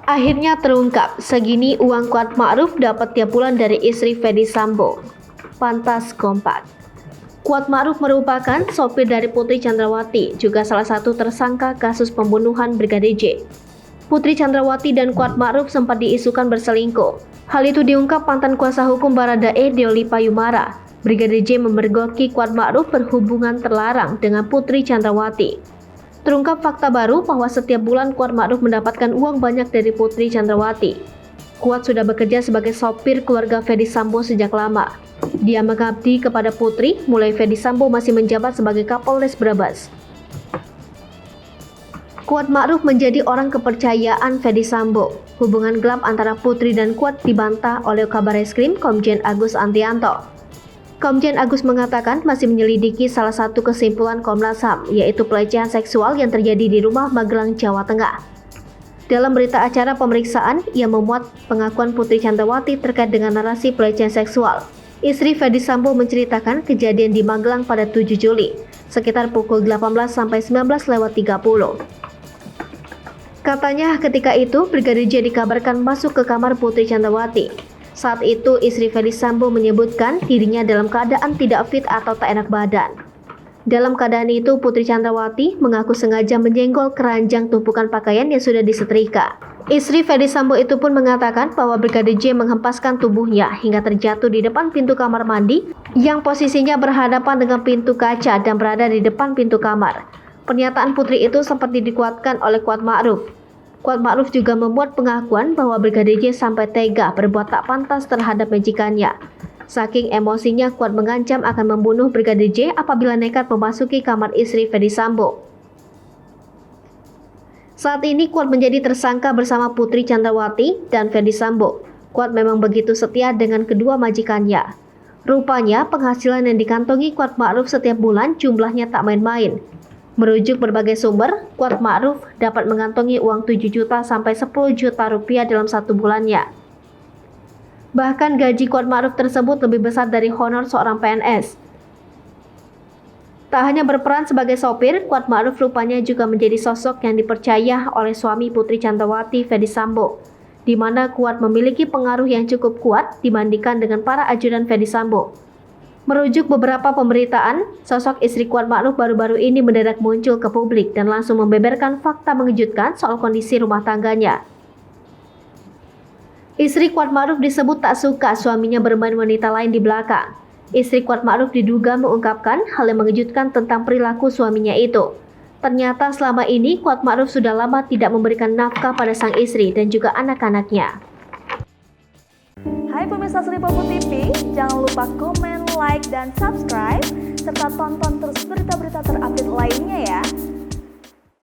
Akhirnya terungkap, segini uang Kuat Ma'ruf dapat tiap bulan dari istri Ferdy Sambo. Pantas kompak. Kuat Ma'ruf merupakan sopir dari Putri Chandrawati, juga salah satu tersangka kasus pembunuhan Brigadir J. Putri Chandrawati dan Kuat Ma'ruf sempat diisukan berselingkuh. Hal itu diungkap mantan kuasa hukum Baradae Deoli Payumara. Brigadir J memergoki Kuat Ma'ruf berhubungan terlarang dengan Putri Chandrawati. Terungkap fakta baru bahwa setiap bulan Kuat Ma'ruf mendapatkan uang banyak dari Putri Chandrawati. Kuat sudah bekerja sebagai sopir keluarga Ferdy Sambo sejak lama. Dia mengabdi kepada Putri mulai Ferdy Sambo masih menjabat sebagai Kapolres Brebes. Kuat Ma'ruf menjadi orang kepercayaan Ferdy Sambo. Hubungan gelap antara Putri dan Kuat dibantah oleh Kabareskrim Komjen Agus Andrianto. Komjen Agus mengatakan masih menyelidiki salah satu kesimpulan Komnas HAM, yaitu pelecehan seksual yang terjadi di rumah Magelang, Jawa Tengah. Dalam berita acara pemeriksaan, ia memuat pengakuan Putri Chandrawati terkait dengan narasi pelecehan seksual. Istri Ferdy Sambo menceritakan kejadian di Magelang pada 7 Juli, sekitar pukul 18 sampai 19.30. Katanya ketika itu Brigadir J dikabarkan masuk ke kamar Putri Chandrawati. Saat itu istri Ferdy Sambo menyebutkan dirinya dalam keadaan tidak fit atau tak enak badan. Dalam keadaan itu Putri Chandrawati mengaku sengaja menyenggol keranjang tumpukan pakaian yang sudah disetrika. Istri Ferdy Sambo itu pun mengatakan bahwa Brigadir J menghempaskan tubuhnya hingga terjatuh di depan pintu kamar mandi yang posisinya berhadapan dengan pintu kaca dan berada di depan pintu kamar. Pernyataan Putri itu sempat dikuatkan oleh Kuat Ma'ruf. Kuat Ma'ruf juga membuat pengakuan bahwa Brigadir J sampai tega berbuat tak pantas terhadap majikannya. Saking emosinya, Kuat mengancam akan membunuh Brigadir J apabila nekat memasuki kamar istri Ferdy Sambo. Saat ini Kuat menjadi tersangka bersama Putri Chandrawati dan Ferdy Sambo. Kuat memang begitu setia dengan kedua majikannya. Rupanya penghasilan yang dikantongi Kuat Ma'ruf setiap bulan jumlahnya tak main-main. Merujuk berbagai sumber, Kuat Ma'ruf dapat mengantongi uang 7 juta sampai 10 juta rupiah dalam satu bulannya. Bahkan gaji Kuat Ma'ruf tersebut lebih besar dari honor seorang PNS. Tak hanya berperan sebagai sopir, Kuat Ma'ruf rupanya juga menjadi sosok yang dipercaya oleh suami Putri Chandrawati Ferdy Sambo, di mana Kuat memiliki pengaruh yang cukup kuat dibandingkan dengan para ajudan Ferdy Sambo. Merujuk beberapa pemberitaan, sosok istri Kuat Ma'ruf baru-baru ini mendadak muncul ke publik dan langsung membeberkan fakta mengejutkan soal kondisi rumah tangganya. Istri Kuat Ma'ruf disebut tak suka suaminya bermain wanita lain di belakang. Istri Kuat Ma'ruf diduga mengungkapkan hal yang mengejutkan tentang perilaku suaminya itu. Ternyata selama ini Kuat Ma'ruf sudah lama tidak memberikan nafkah pada sang istri dan juga anak-anaknya. Hai pemirsa Sri Popo TV, jangan lupa komen, like, dan subscribe, serta tonton terus berita-berita terupdate lainnya ya.